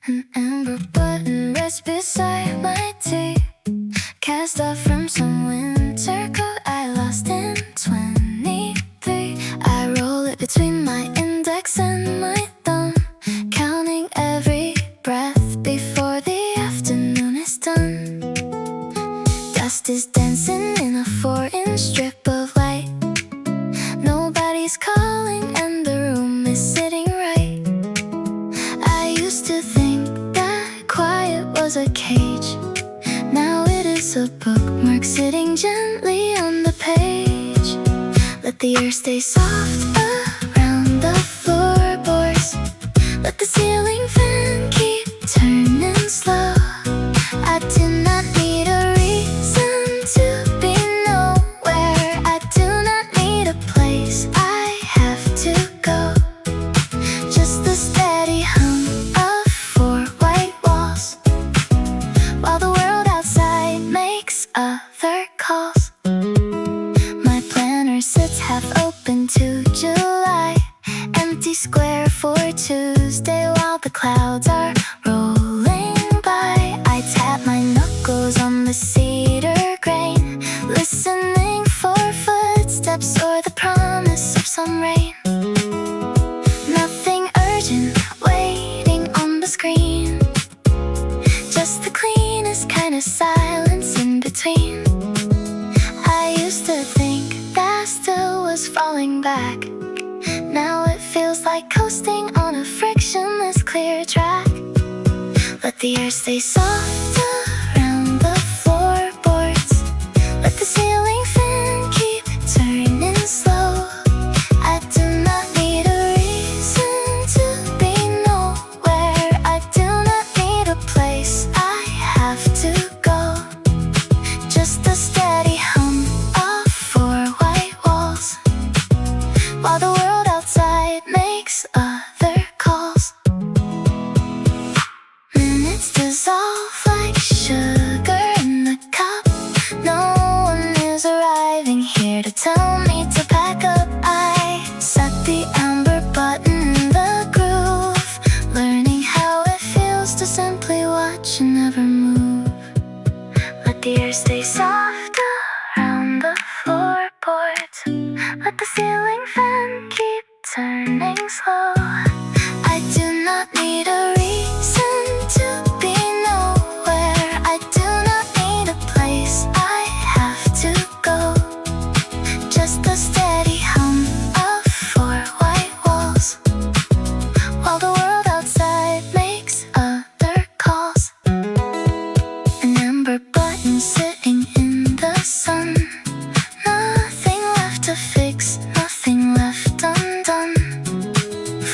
An amber button rests beside my tea, cast off from some winter coat I lost in 23. I roll it between my index and my thumb, counting every breath before the afternoon is done. Dust is dancing in a 4-inch strip of light. Nobody's calling and the room is sitting right. I used to think that quiet was a cage. Now it is a bookmark sitting gently on the page. Let the air stay soft around the floorboards. Let the ceiling fan keep turning slow. I do not need a reason to be nowhere. I do not need a place I have to go. Just the steady hum of 4 white walls, while the world outside makes other calls. My planner sits half open to July, empty square for Tuesday while the clouds are rolling by. I tap my knuckles on the cedar grain, listening for footsteps or the promise of some rain. Nothing urgent waiting on the screen, just the cleanest kind of silence in between. I used to think that still was falling back. Now it feels like coasting on a frictionless clear track. Let the air stay soft around the floorboards. Let the ceiling fan keep turning slow. I do not need a reason to be nowhere. I do not need a place I have to go. Just a steady hum of 4 white walls, while the world outside makes other calls. Minutes dissolve like sugar in the cup. No one is arriving here to tell me to pack up. I set the amber button in the groove, learning how it feels to simply watch and never move. Let the air stay soft around the floorboards. Let the ceiling fan keep turning slow. I do not need a reason to be nowhere. I do not need a place I have to go. Just the steady hum of 4 white walls, while the world outside makes other calls. An amber button sitting in the sun, nothing left to fix, nothing left undone.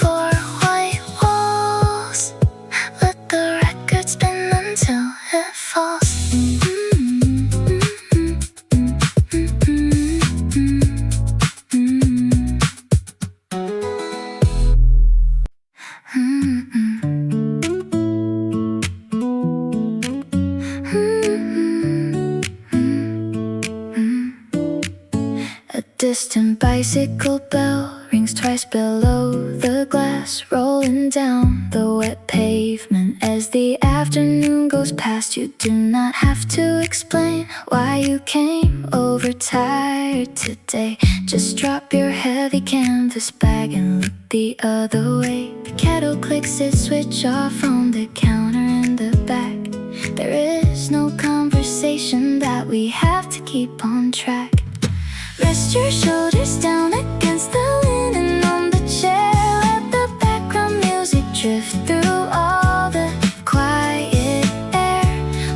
4 white walls, let the record spin until it falls. A distant bicycle bell rings twice below the glass, rolling down the wet pavement as the afternoon goes past. You do not have to explain why you came over tired today. Just drop your heavy canvas bag and look the other way. The kettle clicks its switch off on the counter in the back. There is no conversation that we have to keep on track. Rest your shoulders down against the linen on the chair. Let the background music drift through all the quiet air.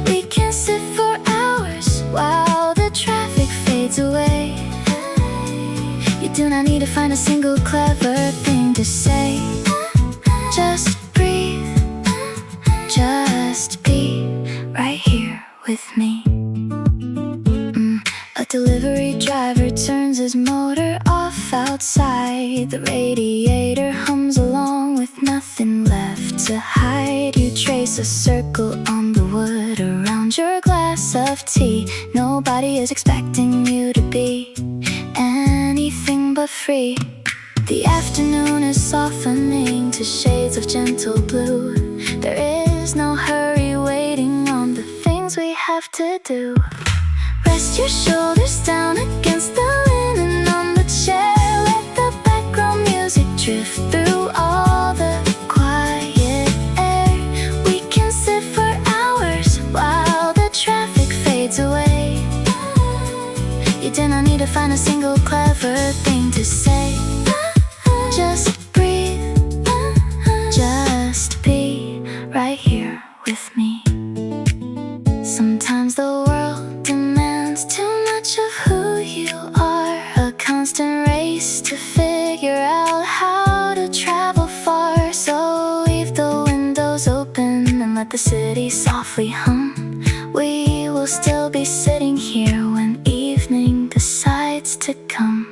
We can sit for hours while the traffic fades away. You do not need to find a single clever thing to say. Just breathe, just be right here with me. A delivery driver turns his motor off outside. The radiator hums along with nothing left to hide. You trace a circle on the wood around your glass of tea. Nobody is expecting you to be anything but free. The afternoon is softening to shades of gentle blue. There is to do. Rest your shoulders down against the linen on the chair. Let the background music drift through all the quiet air. We can sit for hours while the traffic fades away. You do not need to find a single clever thing to say. Just breathe, just be right here with me. Sometimes the world demands too much of who you are, a constant race to figure out how to travel far. So leave the windows open and let the city softly hum. We will still be sitting here when evening decides to come.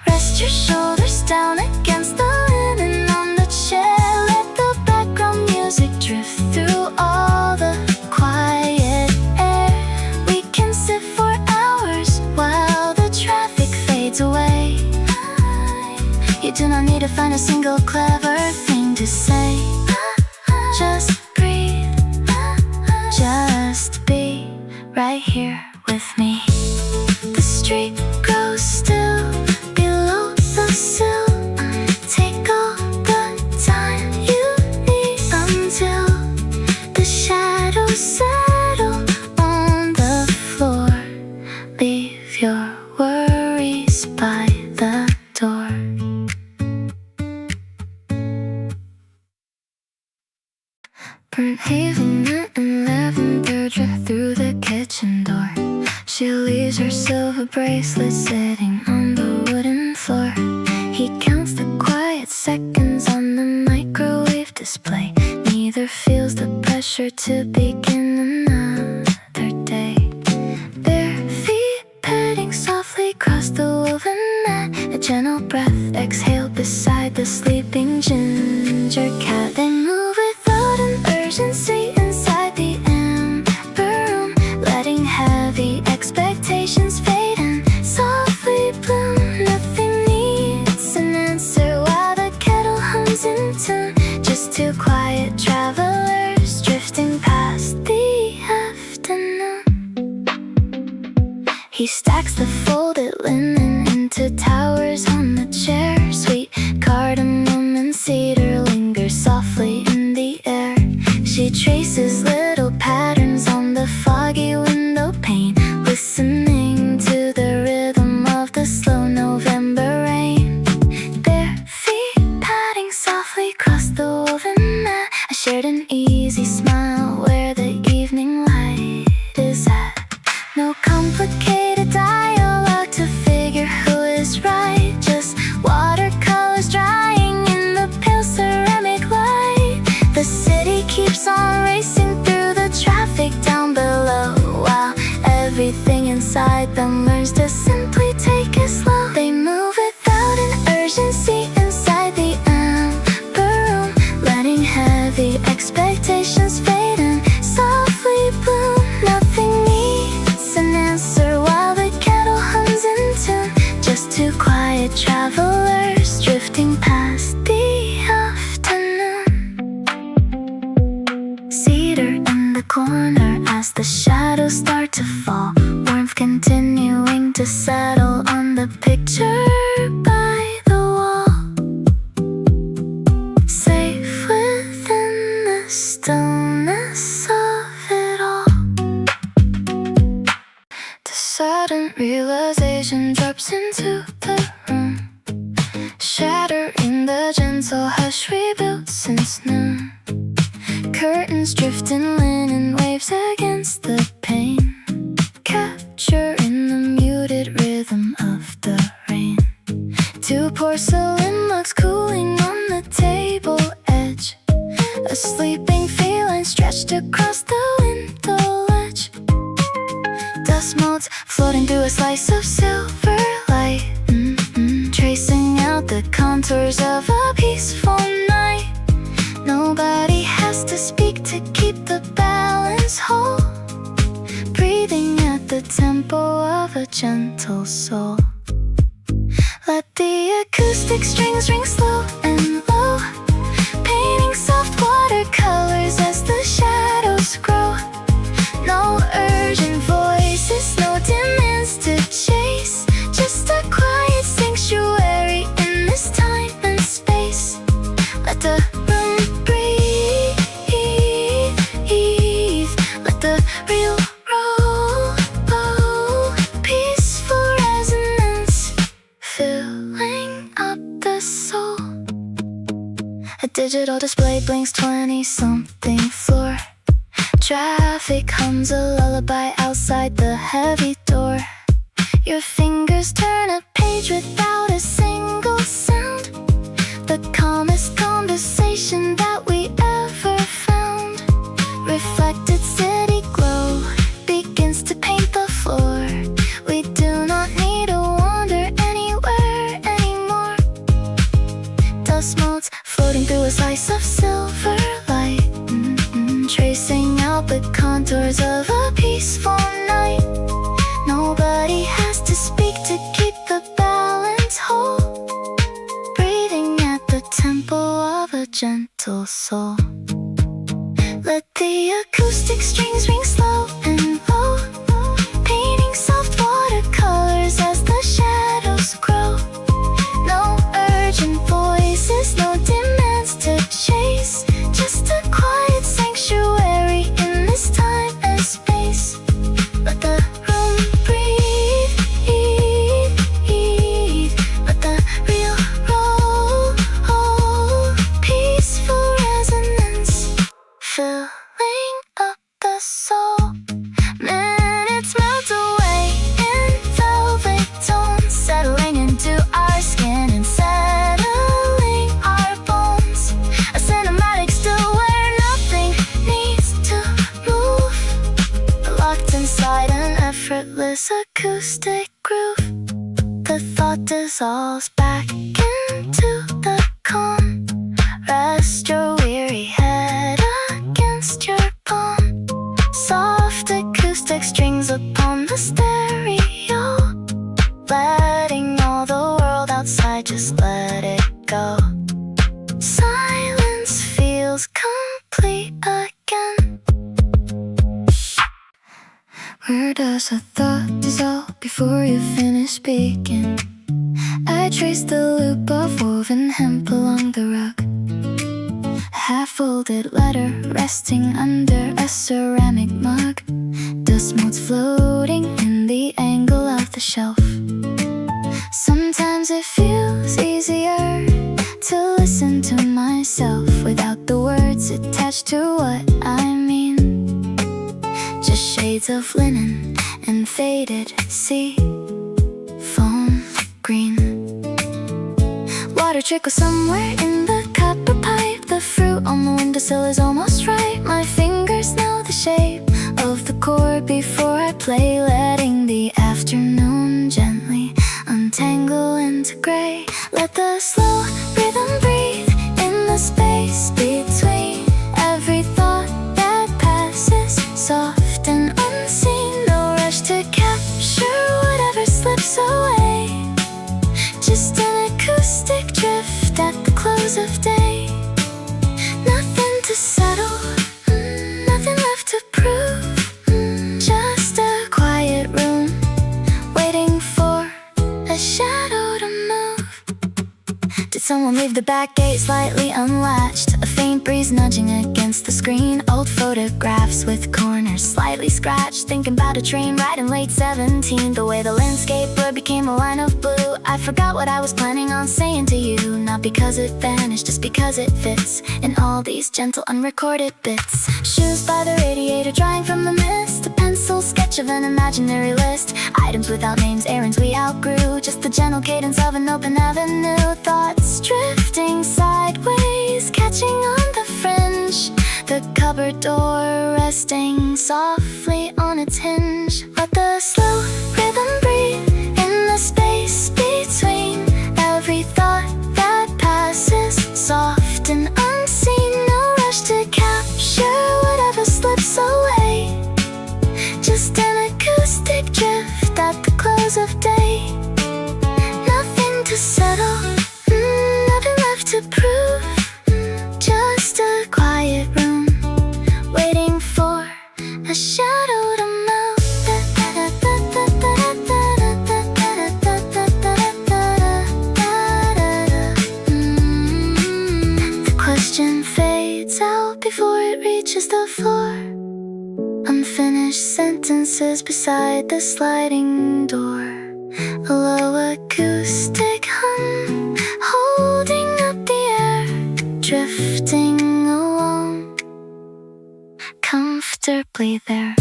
Rest your shoulders down against the linen on the chair. Let the background music drift through all the quiet air. We can sit for hours while the traffic fades away. You do not need to find a single clever thing to say. Just breathe, just be right here with me. The street grows still below the sill. Take all the time you need until the shadows settle on the floor. Leave your worries by the door. Burnt hazelnut and lavender drift through the kitchen door. She leaves her silver bracelet sitting on the wooden floor. He counts the quiet seconds on the microwave display. Neither feels the pressure to begin another day. Bare feet padding softly across the woven mat. A gentle breath exhaled beside the sleeping ginger cat. They move without an urgency inside the amber room, letting heavy expectations fade and softly bloom. Nothing needs an answer while the kettle hums in tune. Just two quiet travelers drifting past the afternoon. He stacks the folded linen into towers on the chair. Sweet cardamom and cedar linger softly in the air. She traces little patterns on the foggy window pane, listening to the rhythm of the slow November rain. Bare feet padding softly across the woven mat. I shared an easy smile where the evening light is at. No complicated dialogue to figure who is right. Just watercolors drying in the pale ceramic light. The city keeps on racing through the traffic down below, while everything inside them learns to simply take it slow. They move without an urgency inside the amber room, letting heavy expectations fade and softly bloom. Nothing needs an answer while the kettle hums in tune. Just two quiet travelers drifting past the afternoon. Cedar in the corner as the shadows start to fall, warmth continuing to settle on the picture by the wall. Safe within the stillness of it all. The sudden realization drops into the room, shattering the gentle hush we built since noon. Curtains drift in linen waves against the pane, capturing the muted rhythm of the rain. Two porcelain mugs cooling on the table edge, a sleeping feline stretched across the window ledge. Dust motes floating through a slice of silver light, tracing out the contours of a peaceful night. Nobody has to speak to keep the balance whole, breathing at the tempo of a gentle soul. Let the acoustic strings ring slow and low, painting soft watercolors as the shadows grow. display blinks 20-something floor. Traffic hums a lullaby outside the heavy door. Your fingers turn a page without a single sound. The calmest conversation that we ever found. Reflected city glow begins to paint the floor. We do not need to wander anywhere anymore. Dust motes floating through a slice of silver light, tracing out the contours of a peaceful night. Nobody has to speak to keep the balance whole, breathing at the tempo of a gentle soul. Let the acoustic strings ring slow and low, painting soft watercolors as the shadows grow. No urgent voices, no demands to chase, just a quiet sanctuary in this time and space. Let the room breathe, let the real roll, peaceful resonance filling up the soul. Minutes melt away in velvet tones, settling into our skin and settling our bones. A cinematic still where nothing needs to move, locked inside an effortless acoustic groove. The thought dissolves back into the calm. Rest your weary head against your palm. Soft acoustic strings upon the stereo, letting all the world outside just let it go. Silence feels complete again. Where does a thought dissolve before you finish speaking? I trace the loop of woven hemp along the rug. A half-folded letter resting under a ceramic mug. Dust motes floating in the angle of the shelf. Sometimes it feels easier to listen to myself without the words attached to what I mean. Just shades of linen and faded sea foam green. Water trickles somewhere in the copper pipe. The fruit on the windowsill is almost ripe. My fingers know the shape of the chord before I play, letting the afternoon gently untangle into gray. Let the slow rhythm breathe in the space between every thought that passes, soft and unseen. No rush to capture whatever slips away, just an acoustic drift at the close of day. Nothing to settle, nothing left to prove, just a quiet room waiting for a shadow to move. Did someone leave the back gate slightly unlatched? A faint breeze nudging against the screen. Old photographs with corners slightly scratched. Thinking about a train ride in late 17. The way the landscape blur became a line of blue. I forgot what I was planning on saying to you. Not because it vanished, just because it fits in all these gentle unrecorded bits. Shoes by the radiator drying from the mist. A pencil sketch of an imaginary list. Items without names, errands we outgrew. Just the gentle cadence of an open avenue. Thoughts drifting sideways, catching on the fringe. The cupboard door resting softly on its hinge. Let the slow rhythm breathe in the space between every thought that passes, soft and unseen. No rush to capture whatever slips away, just an acoustic drift at the close of day. Nothing to settle, nothing left to prove, just a quiet room waiting for a shadow to move. The question fades out before it reaches the floor. Unfinished sentences beside the sliding door. A low acoustic hum holding up the air, drifting comfortably there.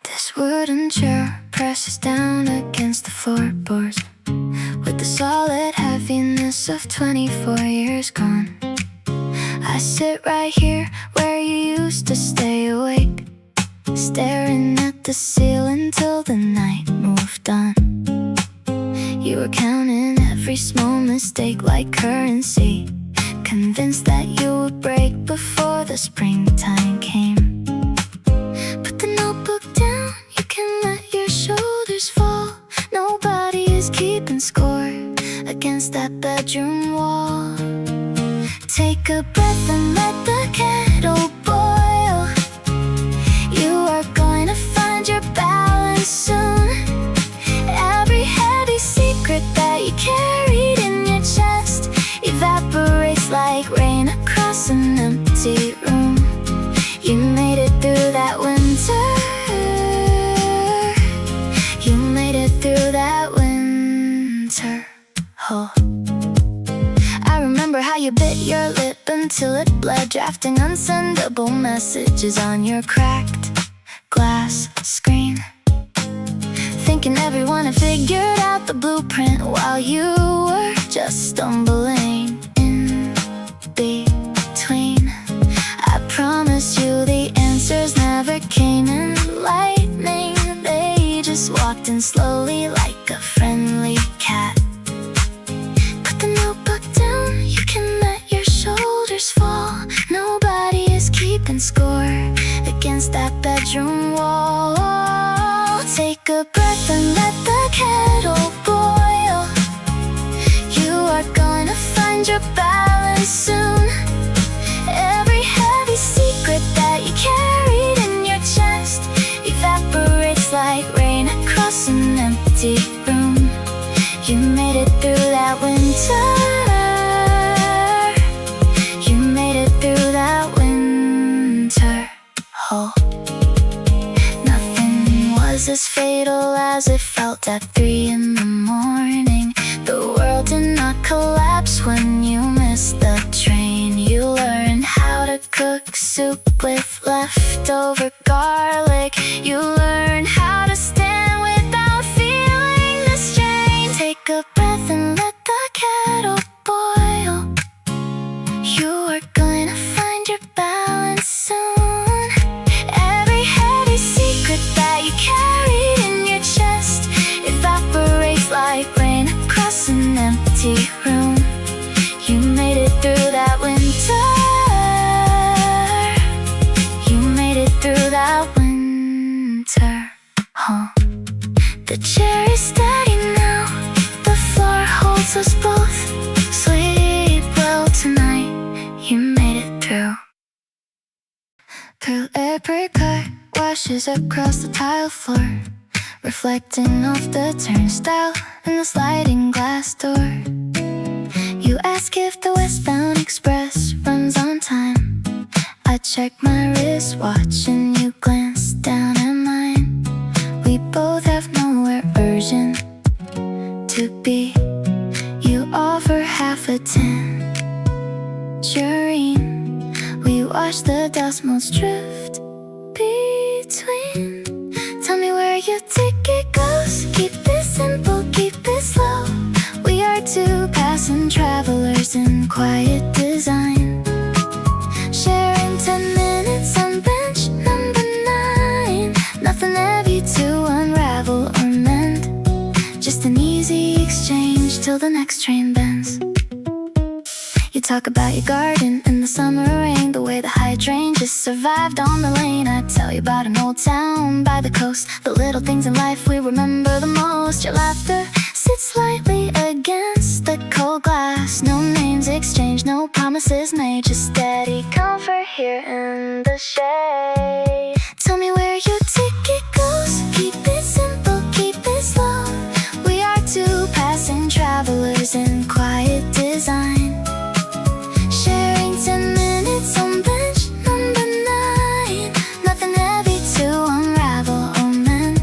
This wooden chair presses down against the floorboards with the solid heaviness of 24 years gone. I sit right here where you used to stay awake, staring at the ceiling till the night moved on. You were counting every small mistake like currency, convinced that you would break before the springtime came. Put the notebook down, you can let your shoulders fall. Nobody is keeping score against that bedroom wall. Take a breath and let the kettle boil. You are going to find your balance soon. Every heavy secret that you carried in your chest evaporates like rain across an empty room. You made it through that winter. You made it through that winter. Oh. I remember how you bit your lip until it bled, drafting unsendable messages on your cracked glass screen, thinking everyone had figured out the blueprint while you were just stumbling in between. I promise you the answers never came in lightning. They just walked in slowly like a friendly cat. Put the notebook down, you can let your shoulders fall. Nobody is keeping score against that bedroom wall. Take a breath and let the kettle boil. You are gonna find your balance soon. Every heavy secret that you carried in your chest evaporates like rain across an empty room. You made it through that winter. You made it through that winter. Oh. Nothing was as fatal as it felt at 3 in the morning. The world did not collapse when you missed the train. You learned how to cook soup with leftover garlic. You learned how to stand without feeling the strain. Take a breath and let the kettle boil. You are gonna find your balance soon. Every heavy secret that you carried in your chest evaporates like rain across an empty room. You made it through that winter. You made it through that winter. Huh. The chair is steady now. The floor holds us both. Sleep well tonight. You made it through. Pearl apricot washes across the tile floor, reflecting off the turnstile and the sliding glass door. You ask if the westbound express runs on time. I check my wristwatch and you glance down at mine. We both have nowhere urgent to be. You offer half a tangerine. We watch the dust motes drift between. Tell me where your ticket goes. Keep it simple, keep it slow. We are two passing travelers in quiet design, sharing 10 minutes on bench number 9. Nothing heavy to unravel or mend, just an easy exchange till the next train bends. You talk about your garden in the summer rain, the way the hydrangeas survived on the lane. I tell you about an old town by the coast, the little things in life we remember the most. Your laughter sits lightly against the cold glass. No names exchanged, no promises made, just steady comfort here in the shade. Tell me where your ticket goes. Keep it simple, keep it slow. We are two passing travelers in quiet design, sharing 10 minutes on bench number 9. Nothing heavy to unravel or mend,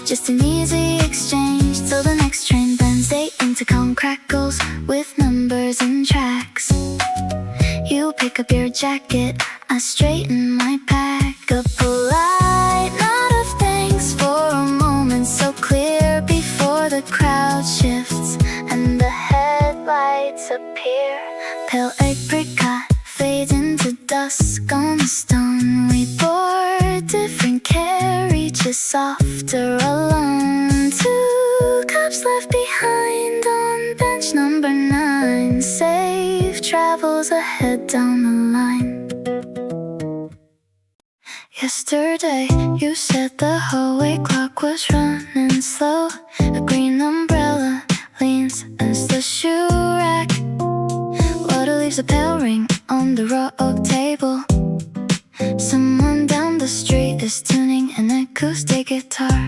just an easy exchange till the next train bends. 8 intercom crackles with numbers and tracks. You pick pick up your jacket. I straighten my pack. A polite nod of thanks for a moment so clear before the crowd shifts and the headlights appear. Pale apricot fades into dusk on the stone. We board different carriages, softer alone. 2 cups left behind on bench number 9. Safe travels ahead down the line. Yesterday, you said the hallway clock was running slow. A green umbrella leans against the shoe rack. Water leaves a pale ring on the raw oak table. Someone down the street is tuning an acoustic guitar.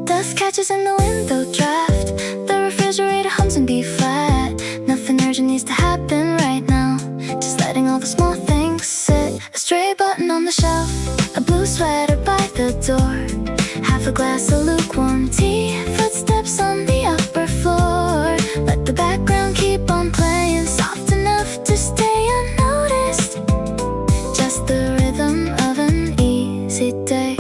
Dust catches in the window draft. The refrigerator hums in B flat. Nothing urgent needs to happen right now, just letting all the small things sit. A stray button on the shelf, a blue sweater by the door. Half a glass of lukewarm tea, footsteps on the upper floor. Let the background keep on playing, soft enough to stay unnoticed. Just the rhythm of an easy day.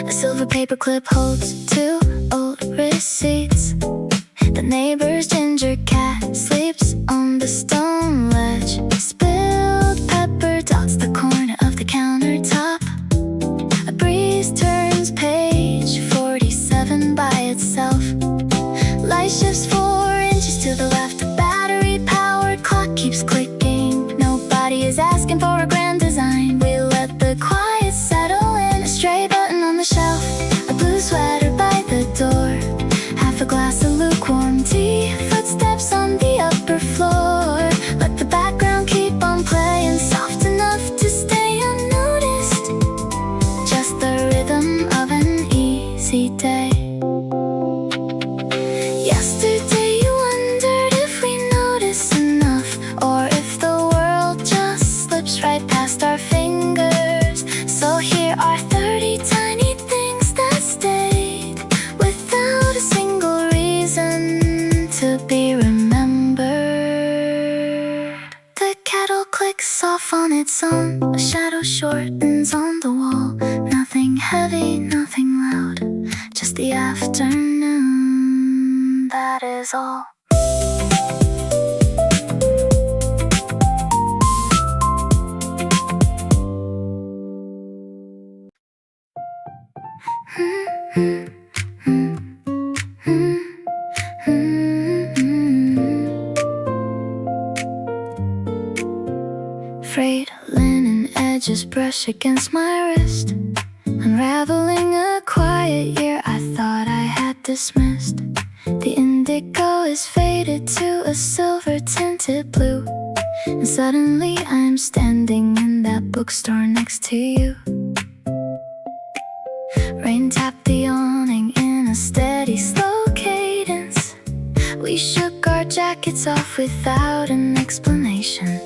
A silver paper clip holds 2 old receipts. The neighbor's ginger cat sleeps on the stone ledge. Spilled pepper dots the corner of the countertop. A breeze turns page 47 by itself. Light shifts 4 inches to the left. A battery-powered clock keeps clicking. Nobody is asking for a grand design. We let the quiet settle in. A stray button on the shelf, a blue sweater by the door. Half a glass of lukewarm tea, footsteps on the upper floor. Let the background keep on playing, soft enough to stay unnoticed. Just the rhythm of an easy day. Yesterday you wondered if we notice enough, or if the world just slips right past our fingers. So here are 30 tiny things that stayed without a single reason to be remembered. The kettle clicks off on its own. A shadow shortens on the wall. Nothing heavy, nothing loud, just the afternoon, that is all. Frayed linen edges brush against my wrist, unraveling a quiet year I thought I had dismissed. The indigo is faded to a silver-tinted blue, and suddenly I'm standing in that bookstore next to you. Rain tapped the awning in a steady, slow cadence. We shook our jackets off without an explanation.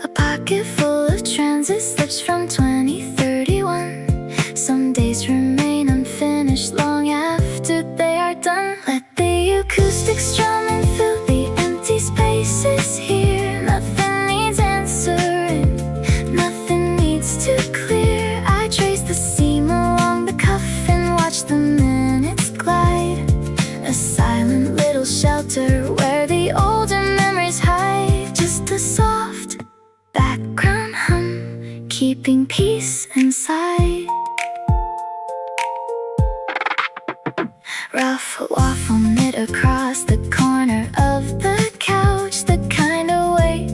A pocket full of transit slips from 2031. Some days remain unfinished long after they are done. Let the acoustic strum and fill the empty spaces here. Nothing needs answering, nothing needs to clear. I trace the seam along the cuff and watch the minutes glide. A silent little shelter where the older memories hide. Just a soft background hum, keeping peace inside. Rough waffle knit across the corner of the couch, the kind of weight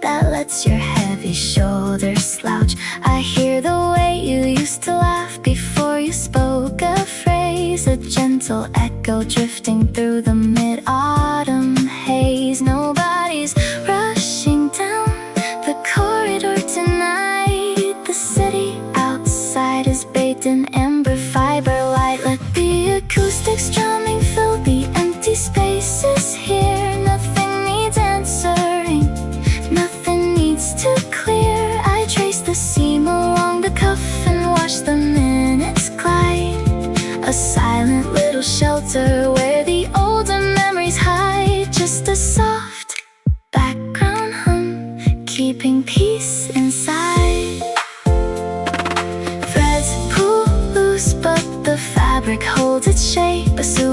that lets your heavy shoulders slouch. I hear the way you used to laugh before you spoke a phrase, a gentle echo drifting through the mid-autumn haze. Nobody's rushing down the corridor tonight. The city outside is bathed in amber fiber light. Let the acoustic strumming fill the empty spaces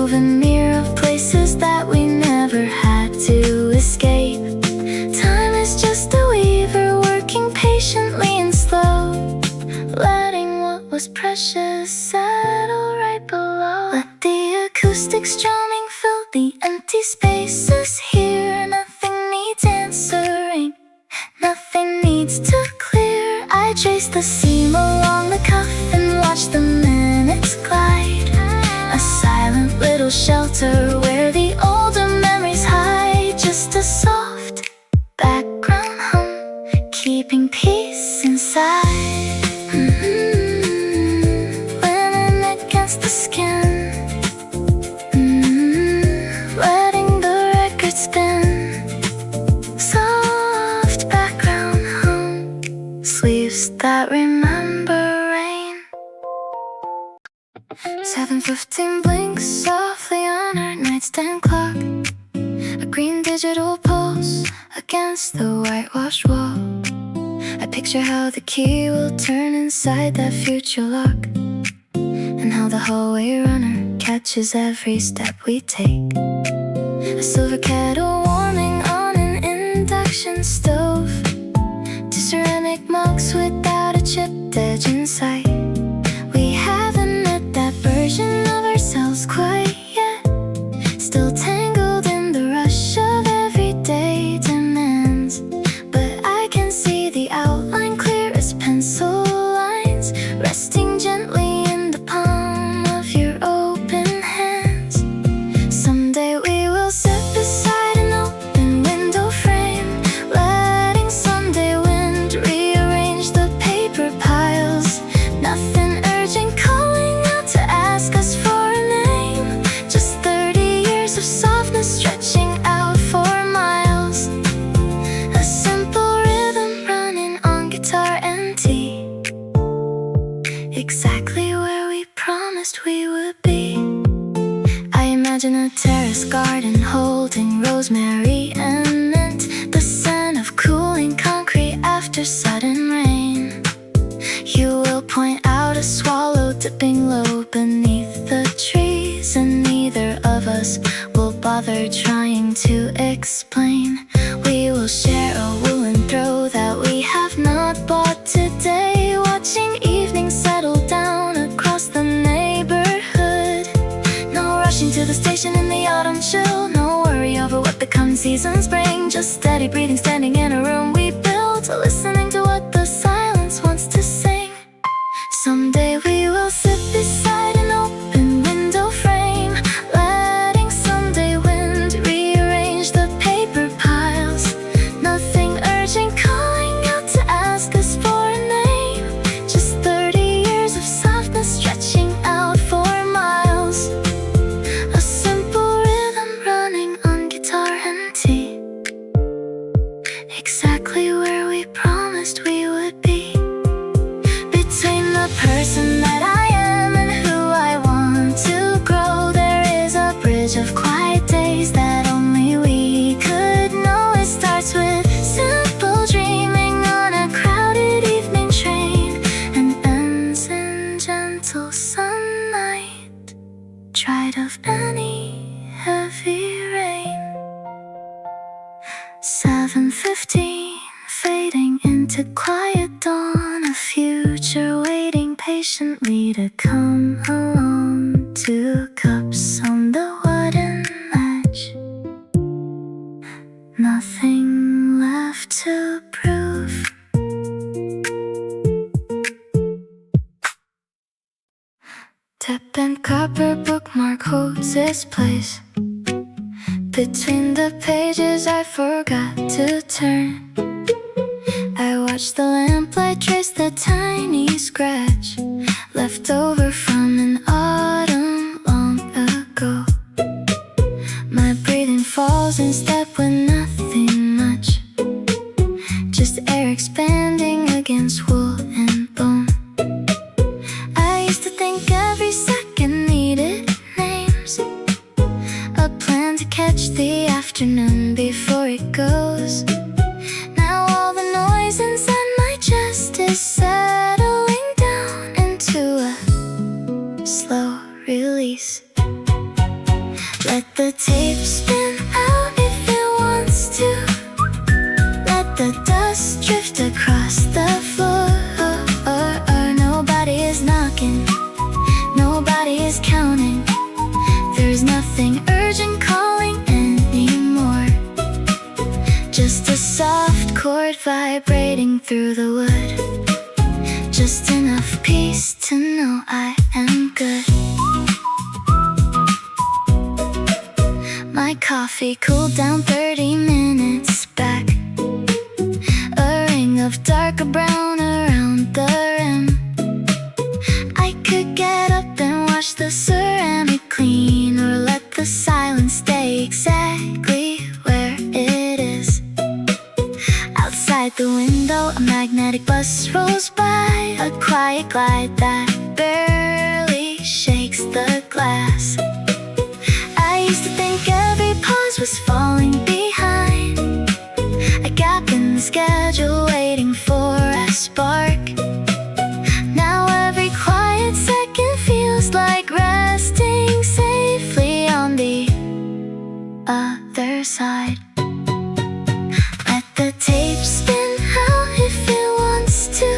moving mirror of places that we never had to escape. Time is just a weaver, working patiently and slow, letting what was precious settle right below. Let the acoustic strumming fill the empty spaces here. Nothing needs answering, nothing needs to clear. I trace the seam along the cuff and watch the minutes glide. A silent little shelter where the older memories hide. Just a soft background hum, keeping peace inside. Leaning against the skin, letting the record spin. Soft background hum, sleeves that remember rain. 7:15 blinks softly on our nightstand clock. A green digital pulse against the whitewashed wall. I picture how the key will turn inside that future lock, and how the hallway runner catches every step we take. A silver kettle warming on an induction stove, to ceramic mugs without a chipped edge in sight. We haven't met that version of ourselves quite yet, still tangled in the rush of everyday demands. But I can see the outline clear as pencil lines, resting gently in the palm of your open hands. Someday we will sit beside an open window frame, letting Sunday wind rearrange the paper piles. Nothing urgent calling out to ask us for a name, just 30 years of softness stretching out for miles. A simple rhythm running on guitar and tea, exactly where we promised we would be. I imagine a terrace garden holding rosemary and mint, the scent of cooling concrete after sudden rain. You will point out a swallow dipping low beneath the trees, and neither of us will bother trying to explain. We will share a woolen throw that we have not bought today, watching evenings settle down across the neighborhood. No rushing to the station in the autumn chill, no worry over what the coming seasons bring. Just steady breathing, standing in a room we built, listening to what the silence wants to sing. Someday we will sit beside an open window frame, letting Sunday wind rearrange the paper piles. Nothing urgent calling out to ask us for a name, just 30 years of softness stretching out for miles. A simple rhythm running on guitar and tea, exactly where we promised we would be. Between the person that I am and who I want to grow, there is a bridge of quiet days that only we could know. It starts with simple dreaming on a crowded evening train, and ends in gentle sunlight, dried of any heavy rain. 7:15 fading into quiet dawn, a future waiting patiently to come along. 2 cups on the wooden ledge, nothing left to prove. Tap and copper bookmark holds its place. Between the pages I forgot to turn, I watch the lamplight trace the tiny scratch left over from an autumn long ago. My breathing falls in step with nothing much, just air expanding against wool and bone. I used to think every second needed names, a plan to catch the afternoon before it goes. Now all the noise inside my chest is settling down into a Just a soft chord vibrating through the wood. Just enough peace to know I am good. My coffee cooled down 30 minutes back. A ring of darker brown around the rim. I could get up and wash the ceramic clean, or let the silence stay exactly where it is. Outside the window, a magnetic bus rolls by, a quiet glide that barely shakes the glass. I used to think every pause was falling behind, a gap in the schedule waiting for a spark. Now every quiet second feels like resting safely on the other side. Let the tape spin how if it wants to.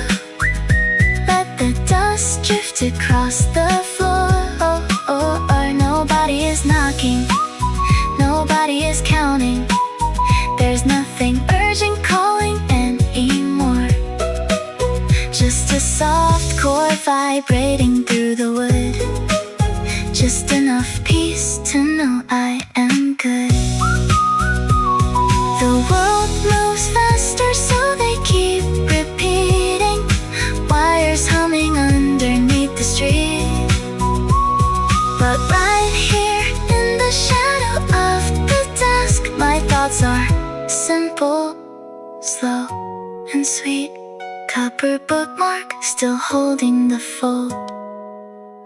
Let the dust drift across the floor. Or nobody is knocking, nobody is counting. There's nothing urgent calling anymore. Just a soft chord vibrating through the wood. Just enough peace to know I am good. The world moves faster, so they keep repeating. Wires humming underneath the street. But right here in the shadow of the desk, my thoughts are simple, slow, and sweet. Copper bookmark still holding the fold.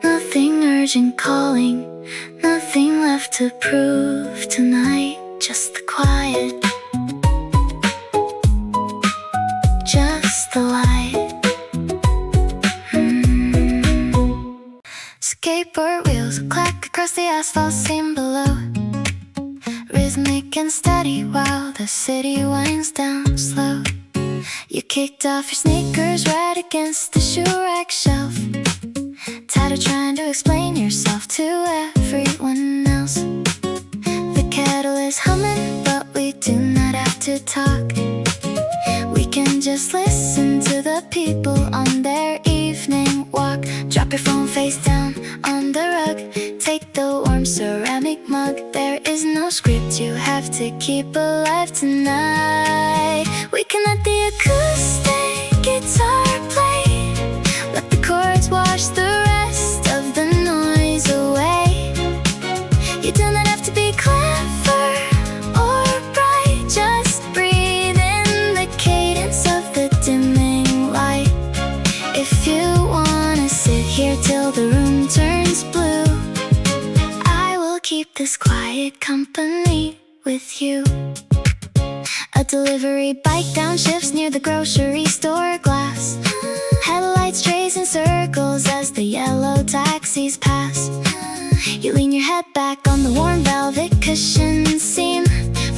Nothing urgent calling, nothing left to prove tonight. Just the quiet, just the light. Skateboard wheels clack across the asphalt seam below, rhythmic and steady while the city winds down slow. You kicked off your sneakers right against the shoe rack shelf, tired of trying to explain yourself to everyone else. The kettle is humming, but we do not have to talk. We can just listen to the people on their evening walk. Drop your phone face down on the rug, take the warm ceramic mug. There is no script you have to keep alive tonight. We can let the acoustic guitar play, let the chords wash the rest of the noise away. You do not have to be clever or bright, just breathe in the cadence of the dimming light. If you wanna sit here till the room turns blue, I will keep this quiet company with you. A delivery bike downshifts near the grocery store glass. Headlights trace in circles as the yellow taxis pass. You lean your head back on the warm velvet cushion seam,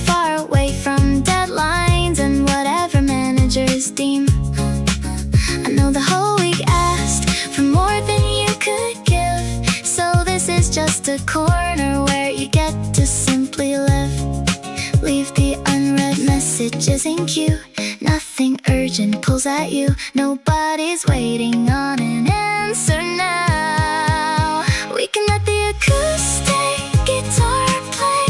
far away from deadlines and whatever managers deem. I know the whole week asked for more than you could give, so this is just a corner where you get to simply live. Leave the unread messages in queue. Nothing urgent pulls at you. Nobody's waiting on an answer now. We can let the acoustic guitar play,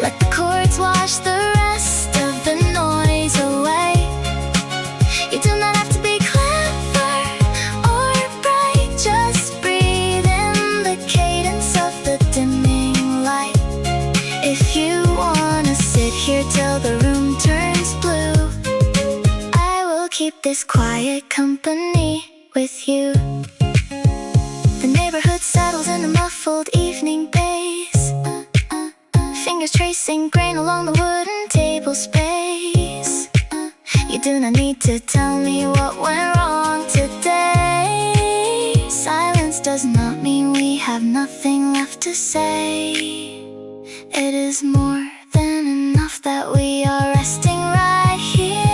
let the chords wash the rest of the noise away. You do not have to be clever or bright, just breathe in the cadence of the dimming light. If you wanna sit here till the room turns blue, I will keep this quiet company with you. The neighborhood settles in a muffled evening bass, fingers tracing grain along the wooden table space. You do not need to tell me what went wrong today. Silence does not mean we have nothing left to say. It is more than enough that we are resting right here.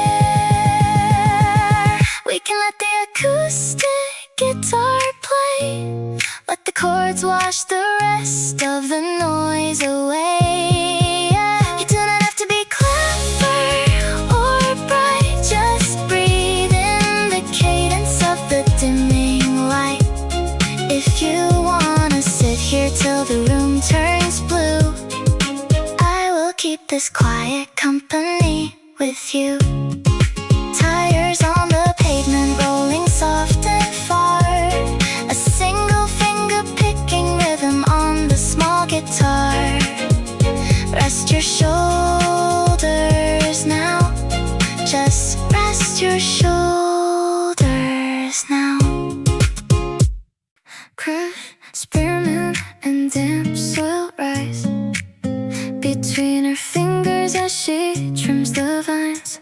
We can let the acoustic guitar play, let the chords wash the rest of the noise away. You do not have to be clever company with you. Tires on the pavement rolling soft and far, a single finger picking rhythm on the small guitar. Rest your shoulders now, just rest your shoulders now. Crush, spearmint and damp soil rise between her fingers as she trims the vines.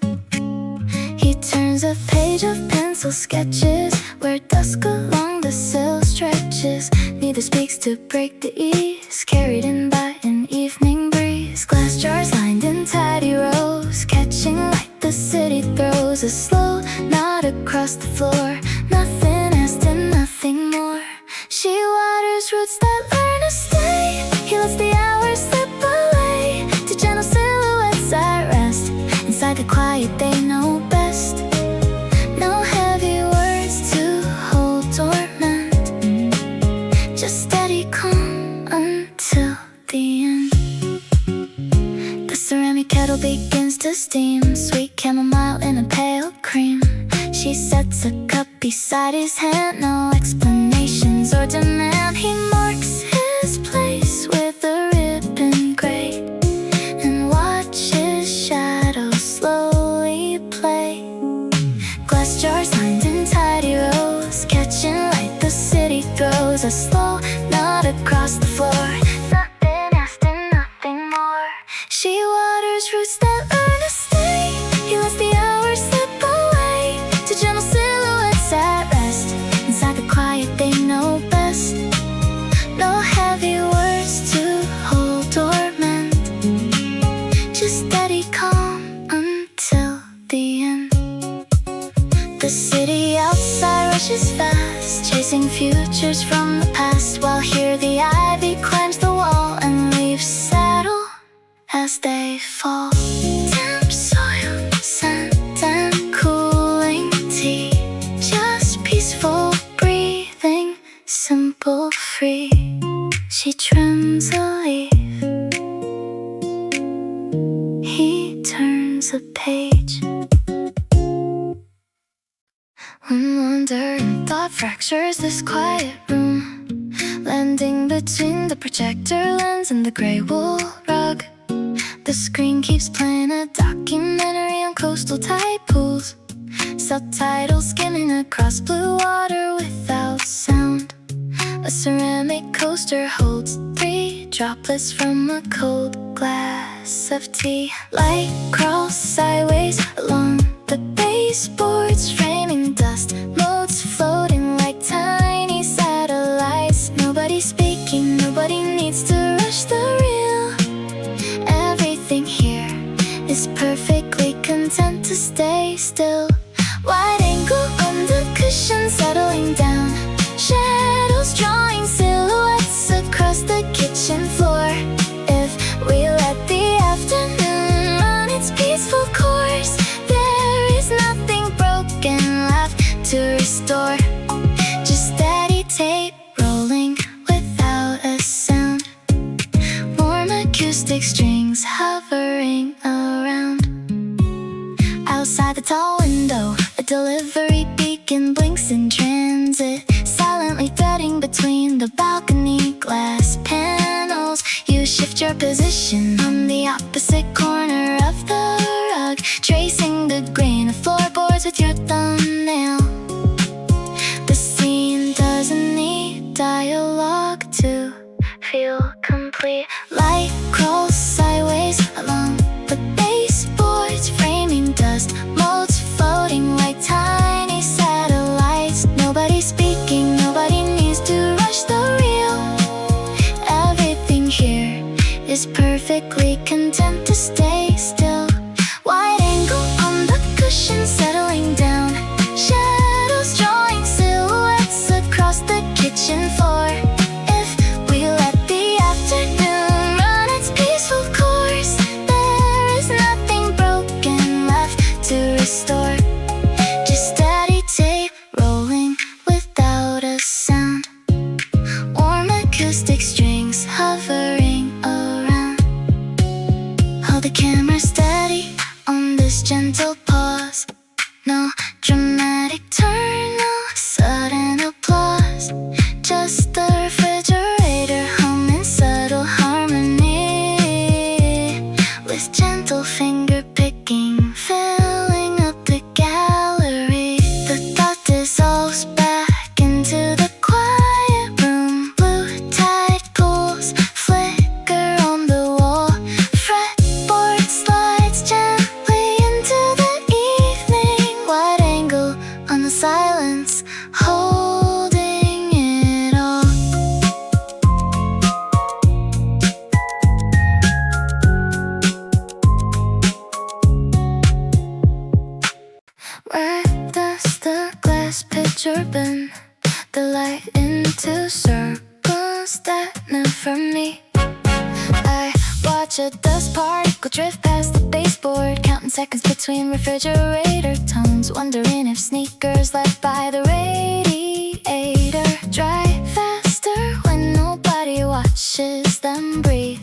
He turns a page of pencil sketches where dusk along the sill stretches. Neither speaks to break the ease, carried in by an evening breeze. Glass jars lined in tidy rows, catching light the city throws. A slow nod across the floor, nothing asked and nothing more. She waters roots that learn to stay. He lets the hours slip away to gentle silhouettes at rest. Inside the quiet they know best. No heavy words to hold dormant, just steady calm until the end. The ceramic kettle begins to steam, sweet chamomile in a pale cream. She sets a cup beside his hand, no explanations or demand. He marks his place with a ribbon grate and watches shadows slowly play. Glass jars lined in tidy rows, catching light the city throws. A slow nod across the floor, nothing asked and nothing more. She waters roots that learn to stay. He lets the hours slip away to gentle silhouettes at rest. Inside the quiet they know best. No heavy words to hold dormant, just steady calm until the end. The city outside rushes fast, chasing futures from the past, while here the ivy climbs the wall and leaves settle as they fall. Damp soil, scent and cooling tea, just peaceful breathing, simple, free. She trims a leaf, he turns a page. When wonder and thought fractures this quiet room, landing between the projector lens and the gray wool rug. The screen keeps playing a documentary on coastal tide pools, subtitles skimming across blue water without sound. A ceramic coaster holds 3 droplets from a cold glass of tea. Light crawls sideways along the baseboards, framing dust motes floating like tiny satellites. Nobody speaking, nobody needs to rush the reel. Everything here is perfectly content to stay still. Wide angle on the cushion settling down, shadows drawing silhouettes across the kitchen floor. If we let the afternoon run its peaceful course, there is nothing broken left to restore. Just steady tape rolling without a sound, warm acoustic strings hovering around. Outside the tall window, a delivery beacon blinks in transit, silently threading between the balcony glass panels. You shift your position on the opposite corner of the rug, tracing the grain of floorboards with your thumbnail. The scene doesn't need dialogue to feel complete. Light crawls sideways along the baseboards, framing dust motes floating like tiny satellites. Nobody speaking, nobody needs to rush the reel. Everything here is perfectly content to stay still. Wide angle on the cushion settling down, shadows drawing silhouettes across the kitchen floor. If we let the afternoon run its peaceful course, there is nothing broken left to picking, filling up the gallery. The thought dissolves back into the quiet room. Blue tide pools flicker on the wall. Fretboard slides gently into the evening. Wide angle on the silence, holding it all. Where does the glass pitcher bend the light into circles that never meet? I watch a dust particle drift past the baseboard, counting seconds between refrigerator tones, wondering if sneakers left by the radiator dry faster when nobody watches them breathe.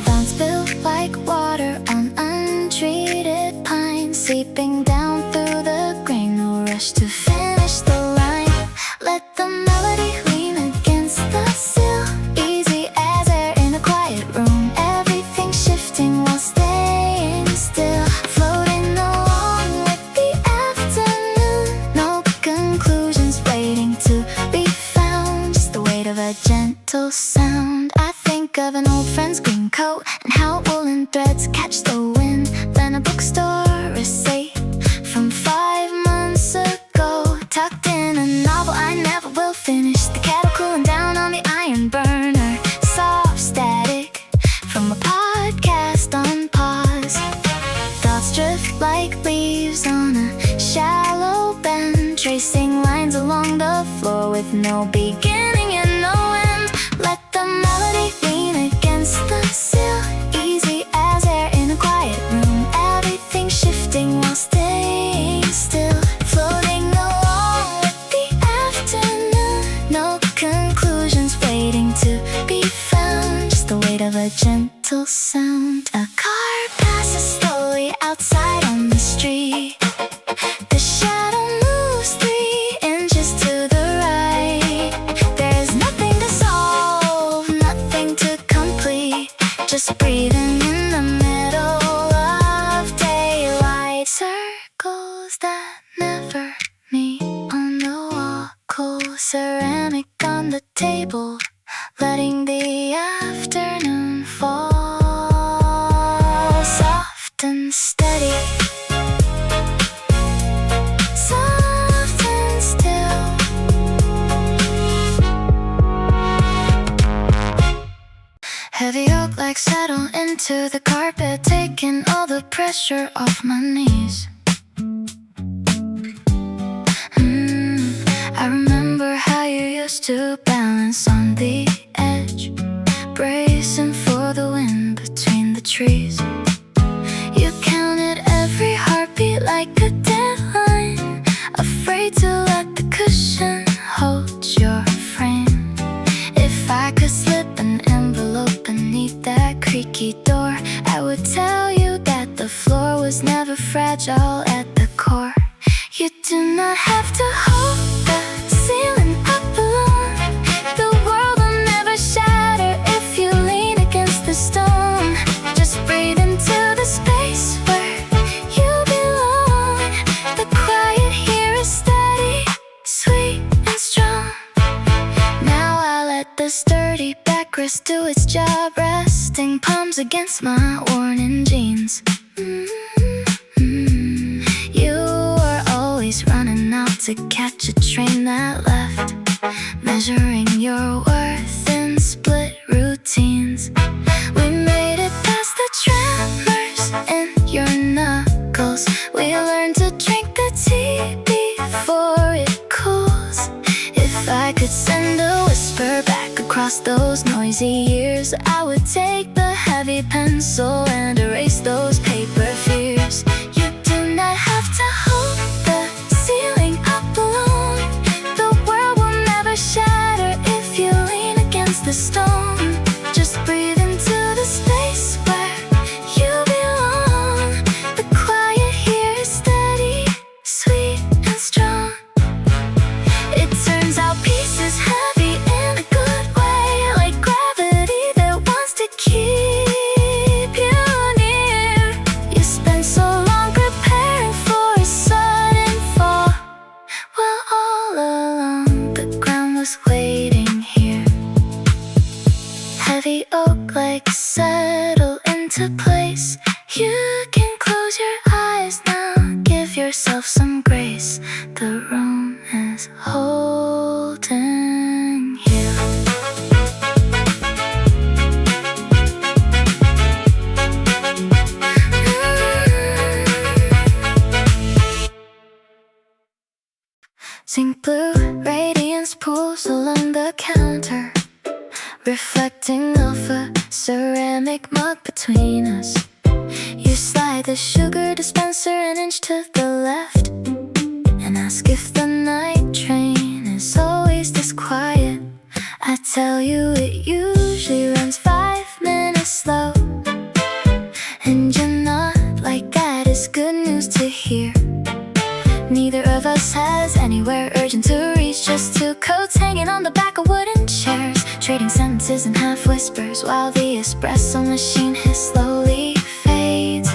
Fountains spill like water on untreated pine, seeping down through the grain. No rush to finish the line. Let the melody lean against the sill, easy as air in a quiet room. Everything shifting while staying still, floating along with the afternoon. No conclusions waiting to be found, just the weight of a gentle sound. I think of an old friend's green coat and how woolen threads catch the wind. Then a bookstore receipt from 5 months ago, tucked in a novel I never will finish. The kettle cooling down on the iron burner, soft static from a podcast on pause. Thoughts drift like leaves on a shallow bend, tracing lines along the floor with no beginning and no end. Let the melody lean against the sill, easy as air in a quiet room. Everything shifting while staying still, floating along with the afternoon. No conclusions waiting to be found, just the weight of a gentle sound. A car passes slowly outside on the street. The shadow moves 3 inches to the right. There's nothing to solve, nothing to complete, just breathing in the middle of daylight. Circles that never meet on the wall, cool ceramic on the table, letting the afternoon fall. Soft and steady, soft and still. Heavy oak like settle into the carpet, taking all the pressure off my knees. I remember how you used to balance on the edge, bracing for the wind between the trees. You counted every heartbeat like a deadline, afraid to let the cushion hold your frame. If I could slip an envelope beneath that creaky door, I would tell you that the floor was never fragile at the core. You do not have to hold the ceiling up alone. The world will never shatter if you lean against the stone. Just breathe into the space where you belong. The quiet here is steady, sweet and strong. Now I let the sturdy backrest do its job, resting palms against my worn-in jeans. You were always running out to catch a train that left, measuring your worth in split routines. We made it past the tremors in your knuckles. We learned to drink the tea before it cools. If I could send a whisper back across those noisy years, I would take the heavy pencil and erase those paper fears. You do not have to hold the ceiling up alone. The world will never shatter if you lean against the stone. Just breathe into the space where you belong. The quiet here is steady, sweet and strong. It turns out peace is heavy in a good way, like gravity that wants to keep you near. yourself some grace. The room is holding you. Zinc blue radiance pools along the counter, reflecting off a ceramic mug between us. You slide the sugar dispenser an inch to the left and ask if the night train is always this quiet. I tell you it usually runs 5 minutes slow, and you're not like that is good news to hear. Neither of us has anywhere urgent to reach, just 2 coats hanging on the back of wooden chairs, trading sentences and half whispers while the espresso machine hiss slowly fades.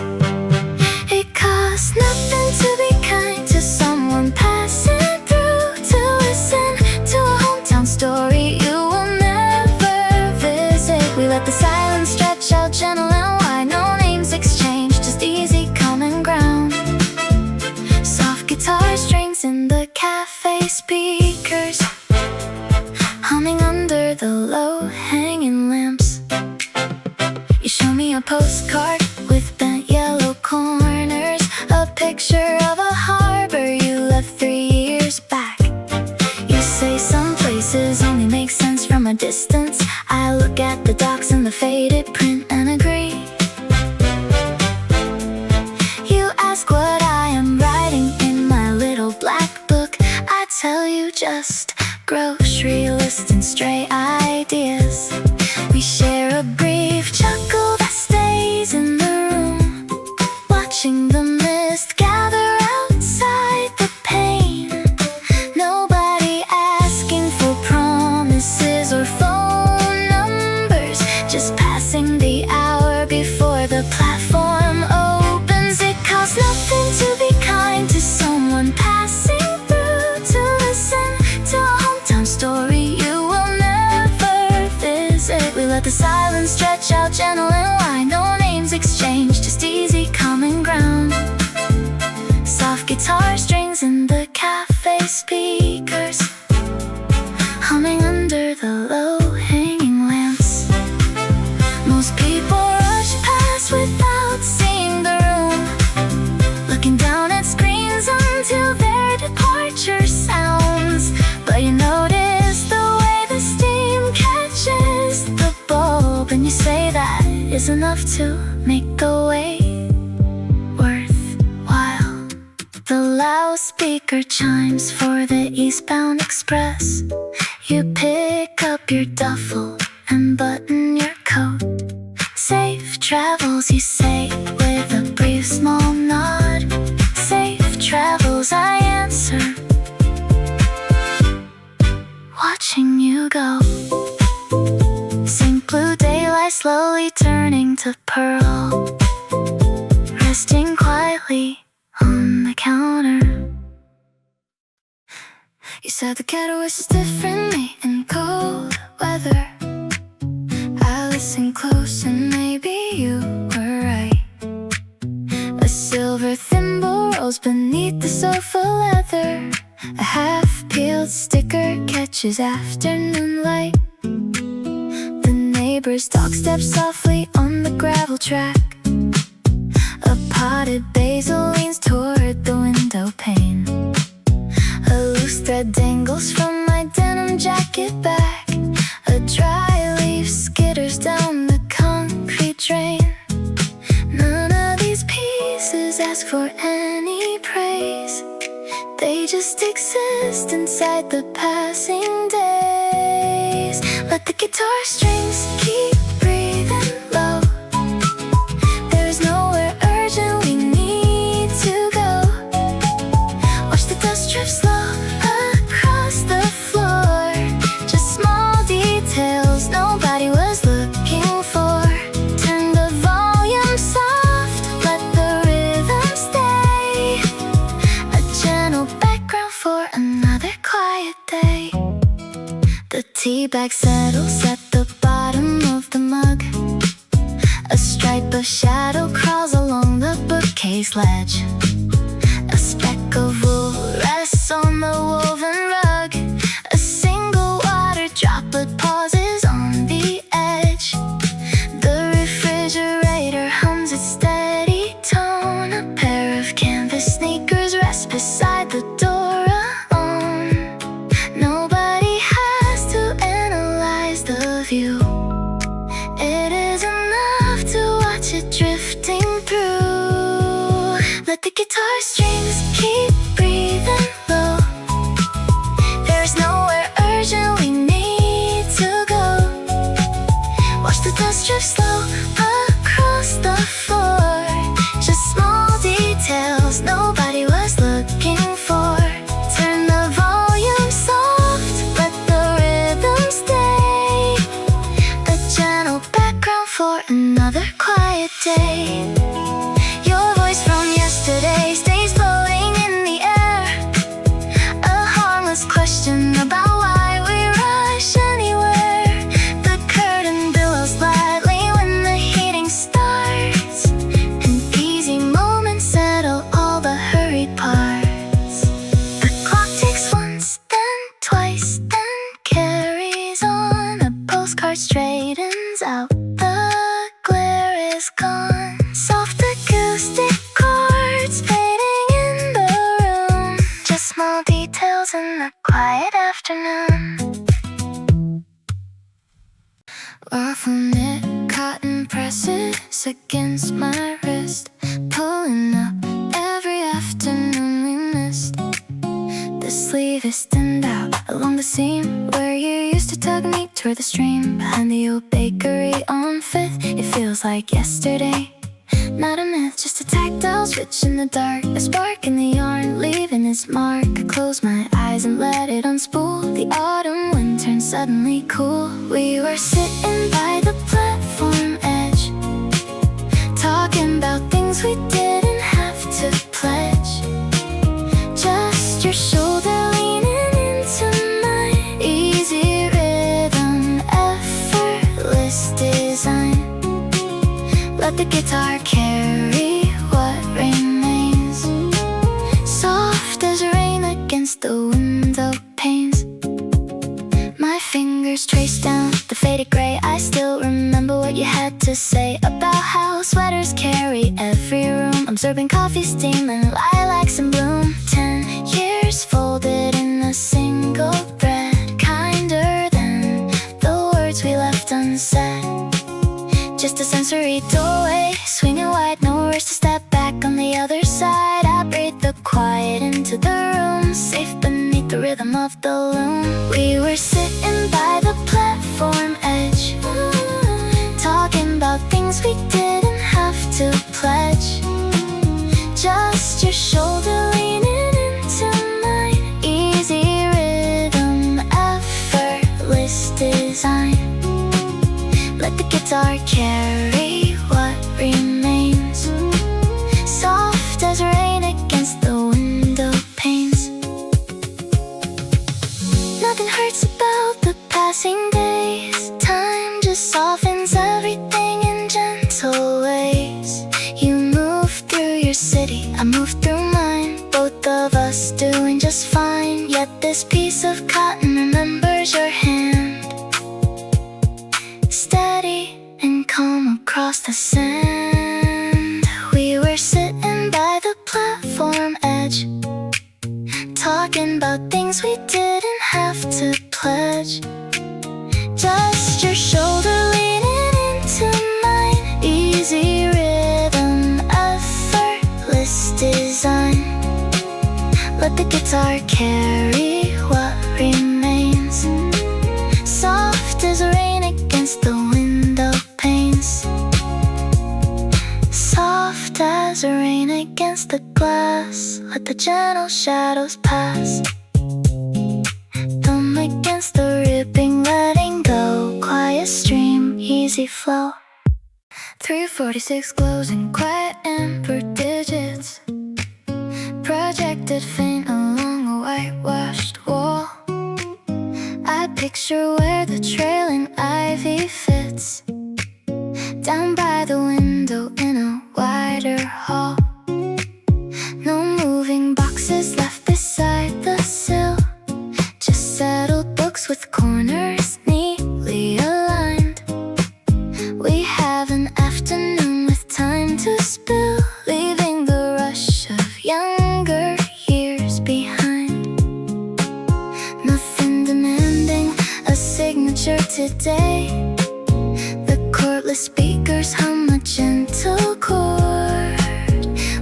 It costs nothing to be kind to someone passing through, to listen to a hometown story you will never visit. We let the silence stretch out gentle and wide, no names exchanged, just easy common ground. Soft guitar strings in the cafe speakers, humming under the low-hanging lamps. You show me a postcard with bent yellow corners, a picture of a harbor you left 3 years back. You say some places only make sense from a distance. I look at the docks and the faded print and agree. You ask what I am writing in my little black book. I tell you just grocery lists and stray ideas. We share a brief chuckle that stays in the room, watching the mist gather outside the pane. Nobody asking for promises or phone numbers, just passing the hour before the platform opens. It costs nothing to be kind to someone passing through, to listen to a hometown story you will never visit. We let the silence stretch out gentle and wide, no names exchanged, just easy common ground. Soft guitar strings in the cafe speakers, humming under the low-hanging lamps. Most people rush past without seeing the room, looking down at screens until their departure sounds. But you notice the way the steam catches the bulb, and you say that is enough to make the wait worthwhile. The loudspeaker chimes for the eastbound express. You pick up your duffel and button your coat. Safe travels, you say with a brief small nod. Safe travels, I answer, watching you go. Zinc blue daylight slowly turning to pearl, resting quietly on the counter. You said the ghetto wishes differently in cold weather. I listened close and maybe you were right. A silver thimble rolls beneath the sofa leather. A half-peeled sticker catches afternoon light. The neighbor's dog steps softly on the gravel track. A potted basil leans toward the window pane. A loose thread dangles from my denim jacket back. A dry leaf skitters down the concrete drain. None of these pieces ask for any praise. They just exist inside the passing days. Let the guitar strings keep breathing low. There's nowhere urgent we need to go. Watch the dust drift slow across the floor. Just small details nobody was looking for. Turn the volume soft, let the rhythm stay. A gentle background for another quiet day. The tea bag settles at the bottom of the mug. A stripe of shadow crawls along the bookcase ledge. A speck silk of wool rests on the woven rug. A single water droplet pauses on the edge. The refrigerator hums its steady tone. A pair of canvas sneakers rest beside the door alone. Nobody has to analyze the view. It is enough to watch it drifting through. Let the guitar strings keep breathing low. There's nowhere urgent we need to go. Watch the dust drift slow across the floor. Just small details nobody was looking for. Turn the volume soft, let the rhythm stay. A gentle background for another quiet day. Your voice from yesterday stays floating in the air. A harmless question about why we rush anywhere. The curtain billows lightly when the heating starts. An easy moment settle all the hurried parts. The clock ticks once, then twice, then carries on. A postcard straightens out, the glare is gone. Soft acoustic chords fading in the room. Just small details in the quiet afternoon. Waffle knit cotton presses against my wrist, pulling up every afternoon we missed. The sleeve is thinned out along the seam where you used to tug me toward the stream. Behind the old bakery on 5th, it feels like yesterday. Not a myth, just a tactile switch in the dark. A spark in the yarn, leaving its mark. I close my eyes and let it unspool. The autumn wind turned suddenly cool. We were sitting by the platform edge, talking about things we didn't have to pledge. Just your shoulder leaning into mine. Easy rhythm, effortless design. Let the guitar carry what remains. Soft as rain against the window panes. My fingers trace down the faded gray. I still remember what you had to say about how sweaters carry every room, absorbing coffee steam and lilacs in bloom. 10 years folded in a single thread, kinder than the words we left unsaid. Just a sensory doorway, swinging wide, no rush to step back on the other side. I breathe the quiet into the room, safe beneath the rhythm of the loom. We were sitting by the platform edge, talking about things we didn't have to pledge. Just your shoulder leaning into mine. Easy rhythm, effortless design. Let the guitar carry what remains. Soft as rain against the window panes. Nothing hurts about the passing days. Time just softens everything in gentle ways. You move through your city, I move through mine. Both of us doing just fine. Yet this piece of cotton remembers your hand. Steady and calm across the sand. We were sitting by the platform edge, talking about things we didn't have to pledge. Just your shoulder leaning into mine. Easy rhythm, effortless design. Let the guitar carry what remains. Soft as rain against the window panes. Soft as rain against the glass. Let the gentle shadows pass. Thumb against the ripping, letting go. Quiet stream, easy flow. 346 glows in quiet amber digits, projected faint along a whitewashed wall. I picture where the trailing ivy fits, down by the window in a wider hall. No moving boxes younger years behind. Nothing demanding a signature today. The cordless speakers hum a gentle chord.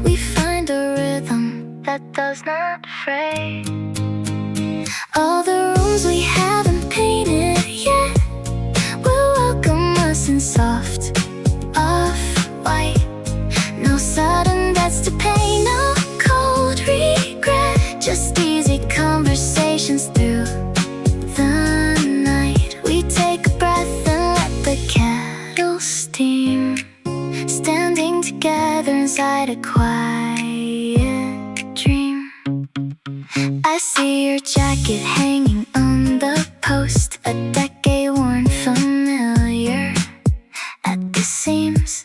We find a rhythm that does not fray. All the rooms we haven't painted yet will welcome us in soft off-white. No sudden debts to pay, no cold regret, just easy conversations through the night. We take a breath and let the candle steam, standing together inside a quiet dream. I see your jacket hanging on the post, a decade worn, familiar at the seams.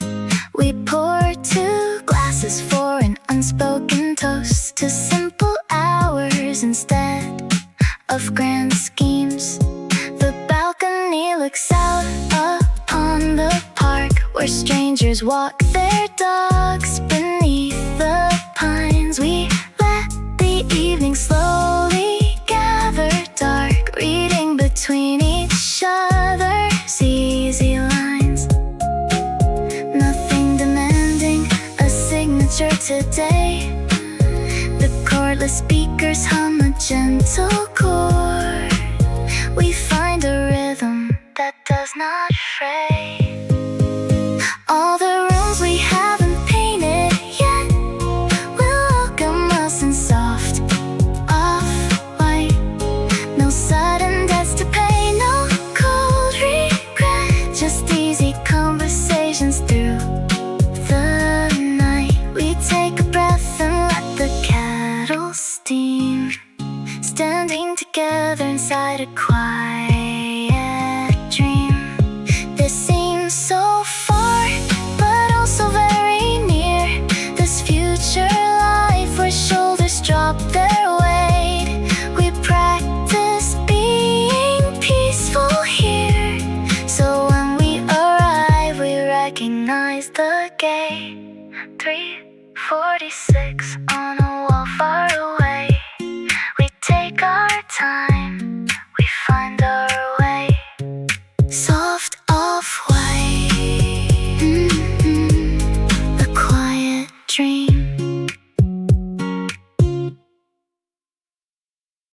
We pour 2 glasses for an unspoken toast to simple hours instead of grand schemes. The balcony looks out upon the park, where strangers walk their dogs beneath the pines. We let the evening slowly gather dark, reading between each other's easy lines. Nothing demanding a signature today. The cordless speakers hum a gentle chord. We find a rhythm that does not fray. All the rooms we haven't painted yet will welcome us in soft off-white. No sudden debts to pay, no cold regret, just easy conversations through the night. We take a breath and let the kettle steam, standing together inside a quiet dream. This seems so far, but also very near. This future life where shoulders drop their weight. We practice being peaceful here, so when we arrive we recognize the gate. 346 on a wall far away. We take our time